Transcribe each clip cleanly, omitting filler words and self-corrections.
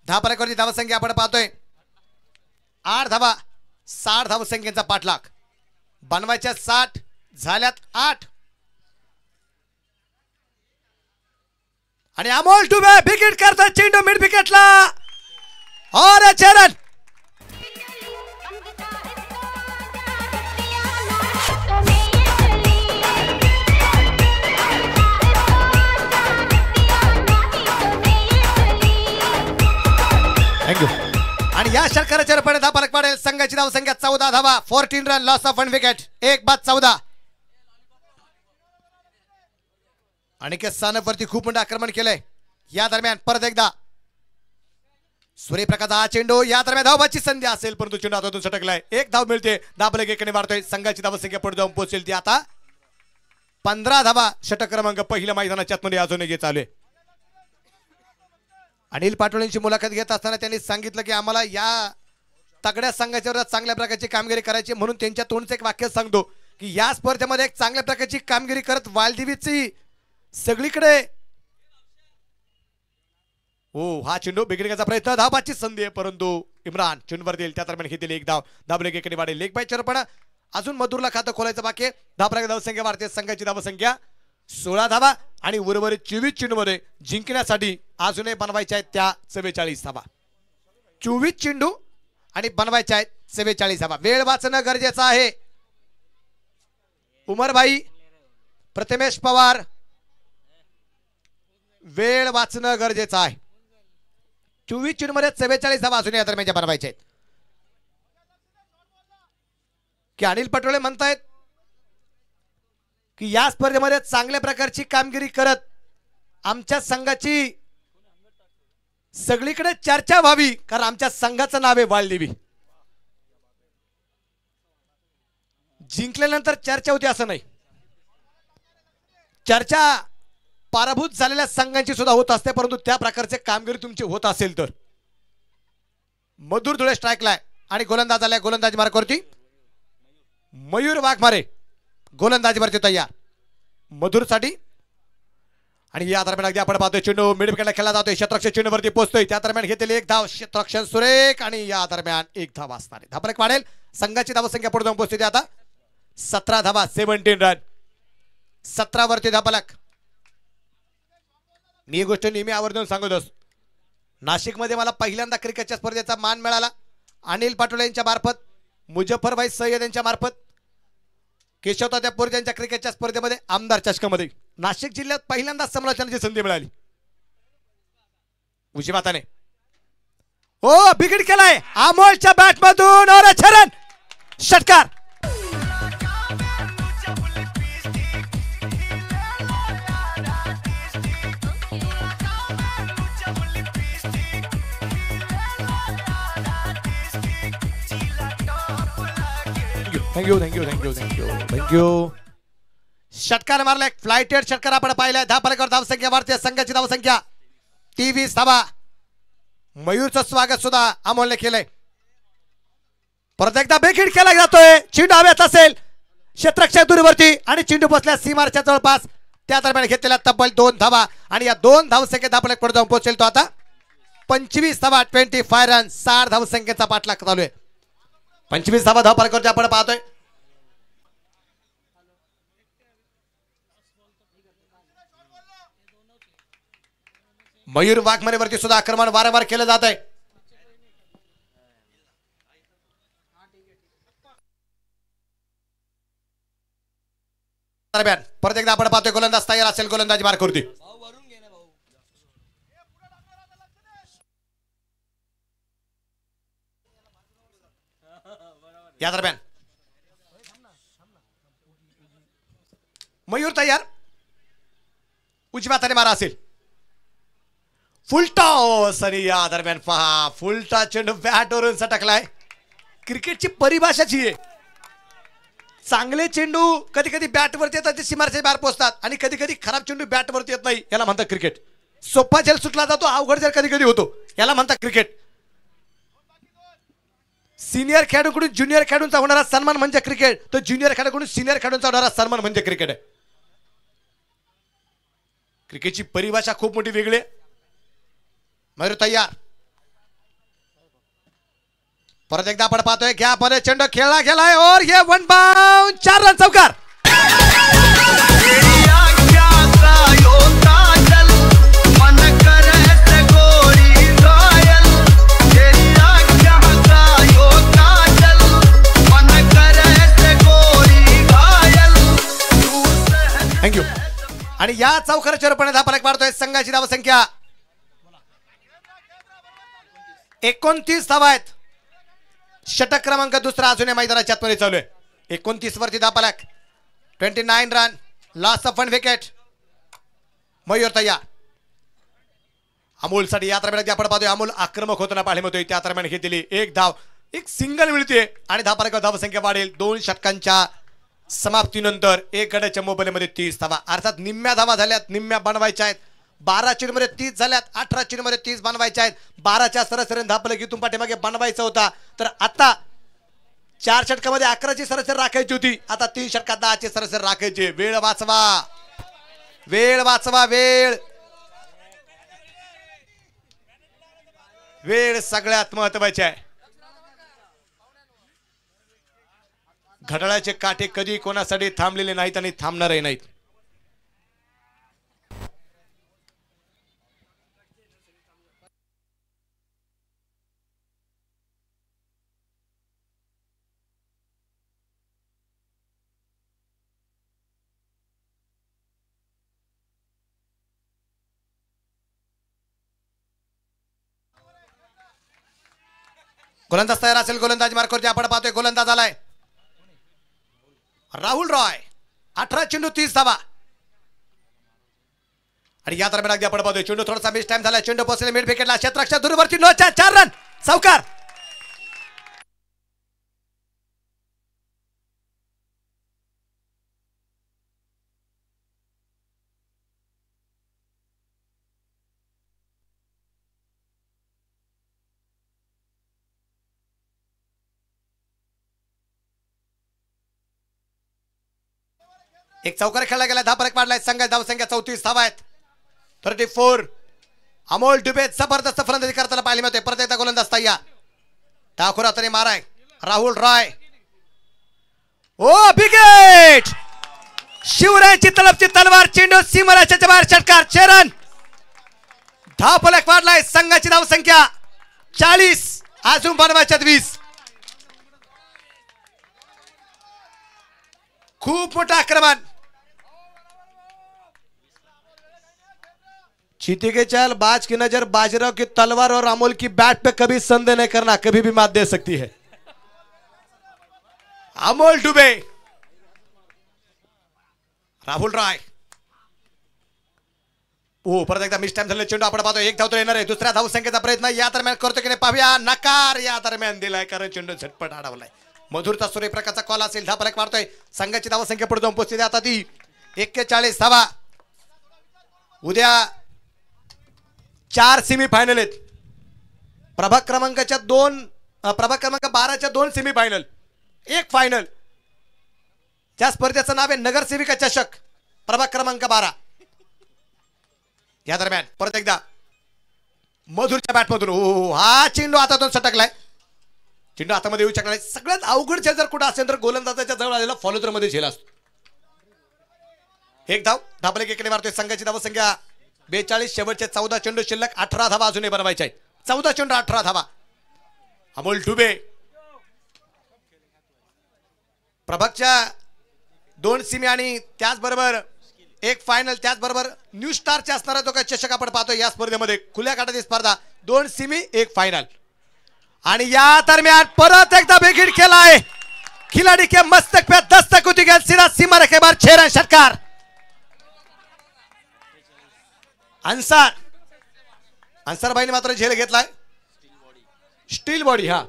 धावफलकावरती धावसंख्या आपण पाहतोय 8 धावा 60 धावसंख्येचा पाठलाग बनवायच्या 60 झाल्यात 8 आणि अमोल डुबे विकेट करतात चेंडू मिड विकेटला और चरण थँक्यू आणि या षटकाराच्या रूपाने धावफलक पाडेल संघाची धावसंख्या 14 धावा 14 रन लॉस ऑफ 1 विकेट 1 बाद 14 अनिकेत सानपवरती खूप मोठं आक्रमण केलंय या दरम्यान परत एकदा सूर्यप्रकाशचा हा चेंडू या दरम्यान धावबाची संधी असेल परंतु चेंडू हातातून सटकलाय 1 धाव मिळते धावफलक एकाने मारतोय संघाची धावसंख्या पुढे जाऊन पोहोचेल ती आता 15 धावा षटक क्रमांक पहिल्या मैदानाच्या आतमध्ये अजूनही चालू आहे अनिल पाटोळेंची मुलाखत घेत असताना त्यांनी सांगितलं की आम्हाला या तगड्या संघाच्यावर चांगल्या प्रकारची कामगिरी करायची म्हणून त्यांच्या तोंडचं एक वाक्य सांगतो की या स्पर्धेमध्ये एक चांगल्या प्रकारची कामगिरी करत वालदिवीची सगळीकडे हो हा चेंडू बिघडण्याचा प्रयत्न धावबाची संधी आहे परंतु इम्रान चेंडूवर देईल त्या दरम्यान घेतील 1 धाव धावफलक एकाने वाढेल लेग बाय चरपणा अजून मधुरला खातं खोलायचं बाकी आहे धावफलक धावसंख्या वाढते संघाची धावसंख्या 16 धावा आणि उर्वरित 24 चेंडूमध्ये जिंकण्यासाठी अजूनही बनवायच्या आहेत त्या 44 धावा 24 चेंडू आणि बनवायच्या आहेत 44 धावा वेळ वाचणं गरजेचं आहे उमरभाई प्रथमेश पवार वेळ वाचणं गरजेचं आहे 24 चेंडूमध्ये 44 धावा अजूनही या दरम्यान बनवायच्या आहेत की अनिल पटोळे म्हणतायत की या स्पर्धेमध्ये चांगल्या प्रकारची कामगिरी करत आमच्या संघाची सगळीकडे चर्चा व्हावी कारण आमच्या संघाचं नाव आहे वालदिवी जिंकल्यानंतर चर्चा होती असं नाही चर्चा पराभूत झालेल्या संघांची सुद्धा होत असते परंतु त्या प्रकारचे कामगिरी तुमची होत असेल तर मधुर धुळे स्ट्राईकला आणि गोलंदाज आलाय गोलंदाजी मार्गावरती मयूर वाघमारे गोलंदाजीवरती तयार मधुरसाठी आणि या दरम्यान अगदी आपण पाहतोय चेंडू मिड विकेटला खेळला जातोय क्षेत्ररक्षक चेंडूवरती पोहोचतोय त्या दरम्यान घेतलेली 1 धाव क्षेत्ररक्षण सुरेख आणि या दरम्यान 1 धाव असणार आहे धावफलक वाढेल संघाची धावसंख्या पुढे जाऊन पोहोचते आता 17 धावा 17 रन 17 वरती धावफलक मी ही गोष्ट नेहमी आवर्जून सांगत असतो नाशिकमध्ये मला पहिल्यांदा क्रिकेटच्या स्पर्धेचा मान मिळाला अनिल पाटोळे यांच्या मार्फत मुजफ्फरभाई सय्यद यांच्या मार्फत केशव तात्यापूर यांच्या क्रिकेटच्या स्पर्धेमध्ये आमदार चषकामध्ये नाशिक जिल्ह्यात पहिल्यांदा समालोचनाची संधी मिळाली उजव्या हाताने ओ विकेट केलाय अमोलच्या बॅट मधून और छरन षटकार thank you thank you thank you thank you thank you षटकार मारला फ्लाइटेड षटकार आपण पाहिलाय धावफलकावर धावसंख्या वाढते संघाची धावसंख्या 23 धावा मयूरचं स्वागत सुद्धा अमोलने केलंय परत एकदा बेखीड केला जातोय चेंडू हवेत असेल क्षेत्ररक्षक दूरवरती आणि चेंडू पोहोचल्या सीमारच्या जवळपास त्या दरम्यान घेतलेल्या तब्बल 2 धावा आणि या 2 धावसंख्येत धावफलक पुढे जाऊन पोहोचेल तो आता 25 धावा 25 रन 60 धावसंख्येचा पाठलाग चालू आहे 25 धावा धावफलकावरती आपण पाहतोय मयूर वाघमारेवरती सुद्धा आक्रमण वारंवार केलं जात आहे दरम्यान परत एकदा आपण पाहतोय गोलंदाज तयार असेल गोलंदाजी मार्गावरती या दरम्यान मयूर तयार उजव्या हाताने मारा असेल फुलटा सरी या दरम्यान पहा फुलटा चेंडू बॅटवरून सटकलाय क्रिकेटची परिभाषाची आहे चांगले चेंडू कधी कधी बॅटवरती येतात ते सीमारच्या बाहेर पोहोचतात आणि कधी कधी खराब चेंडू बॅटवरती येत नाही याला म्हणतात क्रिकेट सोपा जेल सुटला जातो अवघड जेल कधी कधी होतो याला म्हणतात क्रिकेट सीनियर खेळाडूकडून ज्युनियर खेळाडूंचा होणारा सन्मान म्हणजे क्रिकेट तर ज्युनियर खेळाडूकडून सीनियर खेळाडूंचा होणारा सन्मान म्हणजे क्रिकेट आहे क्रिकेटची परिभाषा खूप मोठी वेगळी आहे मयूर तयार परत एकदा आपण पाहतोय गॅप मध्ये चेंडू खेळला गेलाय और ये वन बाउंड 4 रन चौकार. थँक्यू. आणि या चौकाराच्या रूपाने धापलक मारतोय संघाची धावसंख्या 29 धावा आहेत. षटक क्रमांक दुसरा अजून मैदानाच्या आतमध्ये चालू आहे. 29 वरती धापलक 29 रन लास्ट ऑफ 1 विकेट. मयूर तय्या अमोल साठी या दरम्यान आपण पाहतोय अमोल आक्रमक होताना पाहायला मिळतोय. त्या दरम्यान घेतलेली एक धाव एक सिंगल मिळते आणि धापलक धावसंख्या वाढेल. 2 षटकांच्या समाप्तीनंतर एक गड्याच्या मोबाईलमध्ये 30 धावा अर्थात निम्म्या धावा झाल्यात. निम्म्या बनवायच्या आहेत. 12 चेंडूमध्ये 30 झाल्यात. 18 चेंडूमध्ये 30 बनवायच्या आहेत. 12च्या सरासरीने धापलक इथून पाठीमागे बनवायचा होता. तर आता 4 षटकामध्ये 11ची सरासरी राखायची होती. आता 3 षटकात 10ची सरासरी राखायची. वेळ वाचवा वेळ वाचवा वेळ वेळ सगळ्यात महत्वाची आहे. घड्याळाचे काटे कधी कोणासाठी थांबलेले नाहीत आणि थांबणारही नाहीत. गोलंदाज तयार असेल. गोलंदाज मार्कवरती आपण पाहतोय गोलंदाज आलाय राहुल रॉय. 18 चेंडू 30 धावा. आणि या दरम्यान अगदी आपण पाहतोय चेंडू थोडासा मिस टाइम झाला. चेंडू पोहोचले मिड विकेटला. क्षेत्ररक्षक दूरवरती नो 4 रन चौकार. एक चौकार खेळला गेला. धापलक मारलाय. संघाची धावसंख्या 34 धावा आहेत. 34. अमोल डुबे जबरदस्त फलंदाजी करताना पाहिली मिळते. परत एकदा गोलंदाज तय्या ठाकूर तरी माराय राहुल रॉय. ओ विकेट. शिवरायांची तलबची तलवार. चेंडू सीमारेषेच्या बाहेर षटकार. 6 रन. धापलक मारलाय. संघाची धावसंख्या 40 अजून बनवायच्यात 20. खूप मोठं आक्रमण. चीते के चाल बाज की नजर बाजीराव की तलवार और अमोल की बैट पे कभी संदेह नहीं करना. कभी भी मात दे सकती है. अमोल डुबे राहुल रॉय. ओ परत एकदा मिस टाइम झालेला चेंडू आपण पाहतो. एक धाव तर येणार आहे. दुसऱ्या धावसंख्येचा प्रयत्न या दरम्यान करतो की नाही पाहूया. नकार या दरम्यान दिलाय कारण चेंडू झटपट अडवलाय. मधुरता सूर्यप्रकाशचा कॉल असेल. धापलक मारतोय. संघाची धावसंख्या पुढे जाऊन पोहोचते आता ती 41 धावा. उद्या 4 सेमी फायनल आहेत. प्रभाग क्रमांक 12च्या 2 सेमी फायनल 1 फायनल. त्या स्पर्धेचं नाव आहे नगरसेविका चषक प्रभाग क्रमांक 12. या दरम्यान परत एकदा मधुरच्या बॅटमधून हा चेंडू हातातून सटकलाय. चेंडू हातामध्ये येऊ शकला. सगळ्यात अवघड खेळ जर कुठं असेल तर गोलंदाजाच्या जवळ आलेला फॉलोथ्रो मध्ये झेल असतो. एक धाव धापलक एकडे मारतोय. संघाची धावसंख्या 42. शेवटचे 14 चेंडू शिल्लक. 18 धावा अजूनही बनवायचे आहेत. 14 चेंडू 18 धावा. अमोल डुबे प्रभागच्या 2 सीमी आणि त्याचबरोबर 1 फायनल. त्याचबरोबर न्यू स्टारचे असणारा जो काही चषक आपण पाहतोय या स्पर्धेमध्ये खुल्या काठाची स्पर्धा 2 सीमी 1 फायनल. आणि या दरम्यान परत एकदा बेगीड केलाय. खिलाडी के मस्तक पे दस्तक होती गई. सीधा सीमा रेखे बार 6 रन षटकार. अंसार भाई ने मात्र झेल घेतलाय. Steel body. हाँ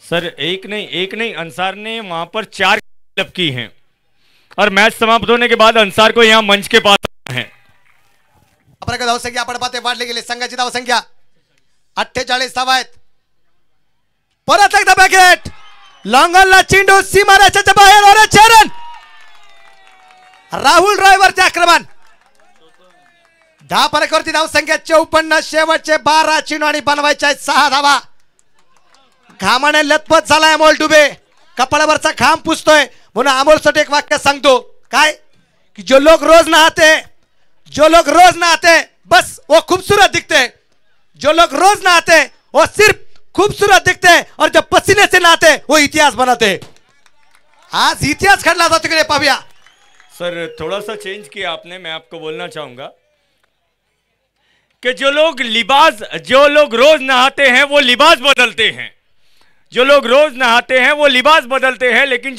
सर एक नहीं अंसार ने वहां पर 4 क्लब की हैं और मैच समाप्त होने के बाद अंसार को यहां मंच के पास है. आपण धावसंख्या आपण पाहते वाढली गेली. संघाची धावसंख्या 48 धावा आहेत. परत एकदा बॅकेट लॉंगॉनला चेंडू सीमारेषेच्या बाहेर और 6 रन. राहुल रॉय वरती आक्रमण. धापलक वरती धावसंख्या 54. शेवटचे 12 चेंडू आणि बनवायचे आहेत 6 धावा. घामाने लथपथ झालाय अमोल डुबे, कपाळावरचा घाम पुसतोय. म्हणून अमोलसाठी एक वाक्य सांगतो, काय कि जो लोग रोज नहाते बस वो खूबसूरत दिखते, जो लोग रोज नहाते वो सिर्फ खूबसूरत दिखते, और जब पसीने से नहाते वो इतिहास बनाते. आज इतिहास घडला जातो तिकडे पाहूया. सर थोड़ा सा चेंज किया आपने, मैं आपको बोलना चाहूंगा कि जो लोग रोज नहाते हैं वो लिबास बदलते हैं, जो लोग रोज नहाते हैं वो लिबास बदलते हैं, लेकिन